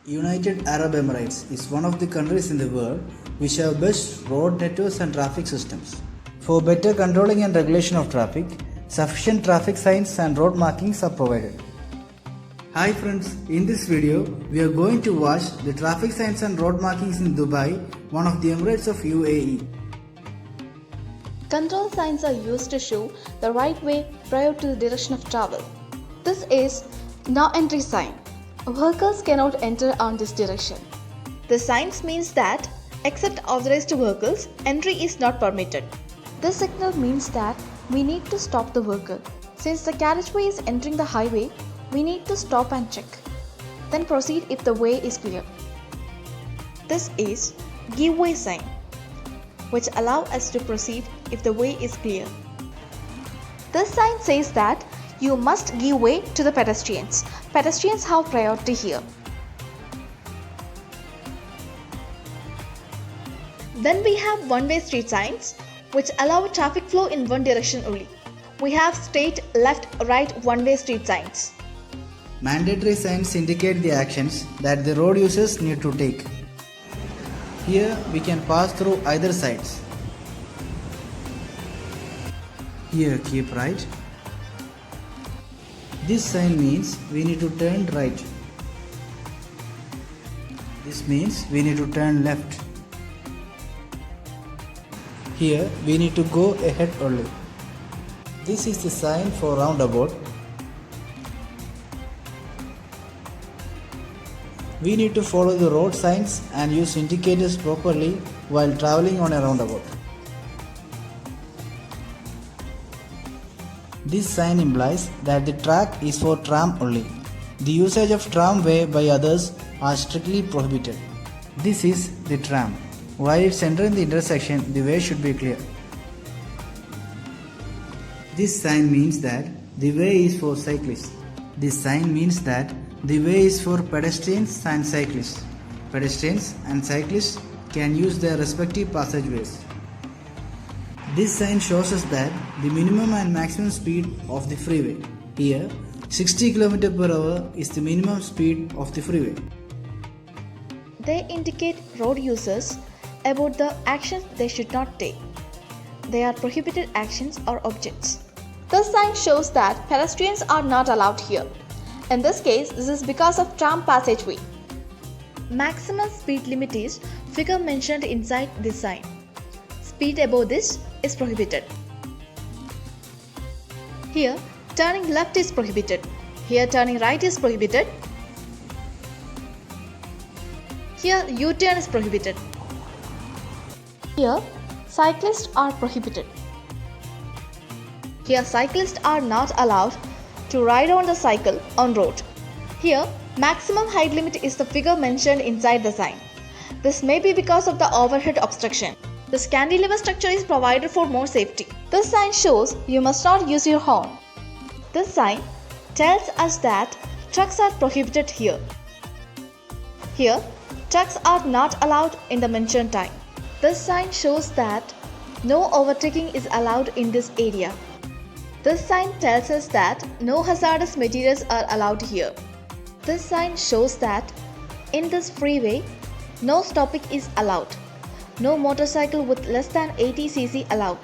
United Arab Emirates is one of the countries in the world which have best road networks and traffic systems. For better controlling and regulation of traffic, sufficient traffic signs and road markings are provided. Hi friends, in this video we are going to watch the traffic signs and road markings in Dubai, one of the Emirates of UAE. Control signs are used to show the right way prior to the direction of travel. This is no entry sign. Vehicles cannot enter on this direction. The signs means that except authorized vehicles, entry is not permitted. This signal means that we need to stop the vehicle. Since the carriageway is entering the highway, we need to stop and check. Then proceed if the way is clear. This is give way sign, which allow us to proceed if the way is clear. This sign says that you must give way to the pedestrians. Pedestrians have priority here. Then we have one-way street signs, which allow traffic flow in one direction only. We have straight, left, right one-way street signs. Mandatory signs indicate the actions that the road users need to take. Here we can pass through either sides. Here keep right. This sign means we need to turn right. This means we need to turn left. Here we need to go ahead only. This is the sign for roundabout. We need to follow the road signs and use indicators properly while traveling on a roundabout. This sign implies that the track is for tram only. The usage of tramway by others are strictly prohibited. This is the tram. While it's entering the intersection, the way should be clear. This sign means that the way is for cyclists. This sign means that the way is for pedestrians and cyclists. Pedestrians and cyclists can use their respective passageways. This sign shows us that the minimum and maximum speed of the freeway. Here, 60 km per hour is the minimum speed of the freeway. They indicate road users about the actions they should not take. They are prohibited actions or objects. This sign shows that pedestrians are not allowed here. In this case, this is because of tram passageway. Maximum speed limit is figure mentioned inside this sign. Speed above this is prohibited. Here, turning left is prohibited. Here, turning right is prohibited. Here, U-turn is prohibited. Here, cyclists are prohibited. Here, cyclists are not allowed to ride on the cycle on road. Here, maximum height limit is the figure mentioned inside the sign. This may be because of the overhead obstruction. This cantilever structure is provided for more safety. This sign shows you must not use your horn. This sign tells us that trucks are prohibited here. Here, trucks are not allowed in the mentioned time. This sign shows that no overtaking is allowed in this area. This sign tells us that no hazardous materials are allowed here. This sign shows that in this freeway, no stopping is allowed. No motorcycle with less than 80 cc allowed.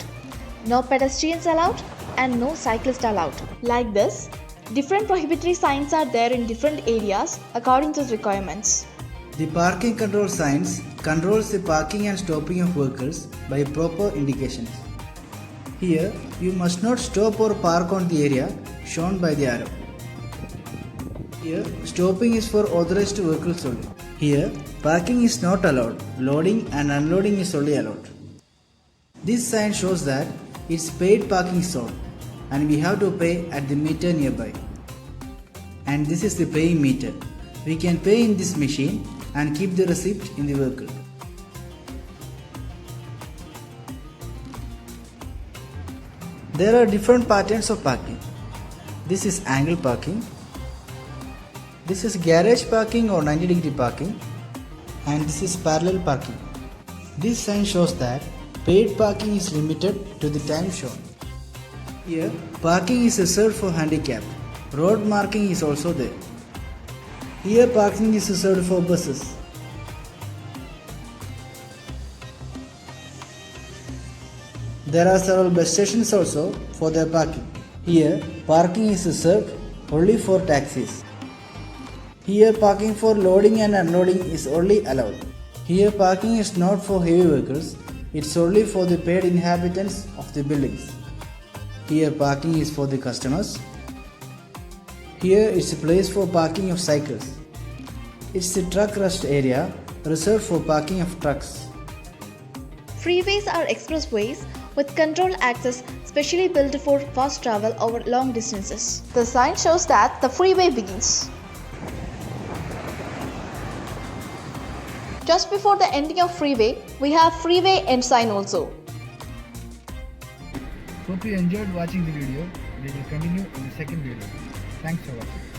No pedestrians allowed and no cyclist allowed. Like this, different prohibitory signs are there in different areas according to the requirements. The parking control signs controls the parking and stopping of vehicles by proper indications. Here, you must not stop or park on the area shown by the arrow. Here, stopping is for authorized vehicles only. Here, parking is not allowed. Loading and unloading is only allowed. This sign shows that it's paid parking zone and we have to pay at the meter nearby. And this is the paying meter. We can pay in this machine and keep the receipt in the vehicle. There are different patterns of parking. This is angle parking. This is garage parking or 90-degree parking. And this is parallel parking. This sign shows that paid parking is limited to the time shown. Here, parking is reserved for handicapped. Road marking is also there. Here parking is reserved for buses. There are several bus stations also for their parking. Here parking is reserved only for taxis. Here parking for loading and unloading is only allowed. Here parking is not for heavy vehicles, it's only for the paid inhabitants of the buildings. Here parking is for the customers. Here is a place for parking of cycles. It's the truck rest area reserved for parking of trucks. Freeways are expressways with controlled access specially built for fast travel over long distances. The sign shows that the freeway begins. Just before the ending of freeway, we have freeway end sign also. Hope you enjoyed watching the video. We will continue in the second video. Thanks for watching.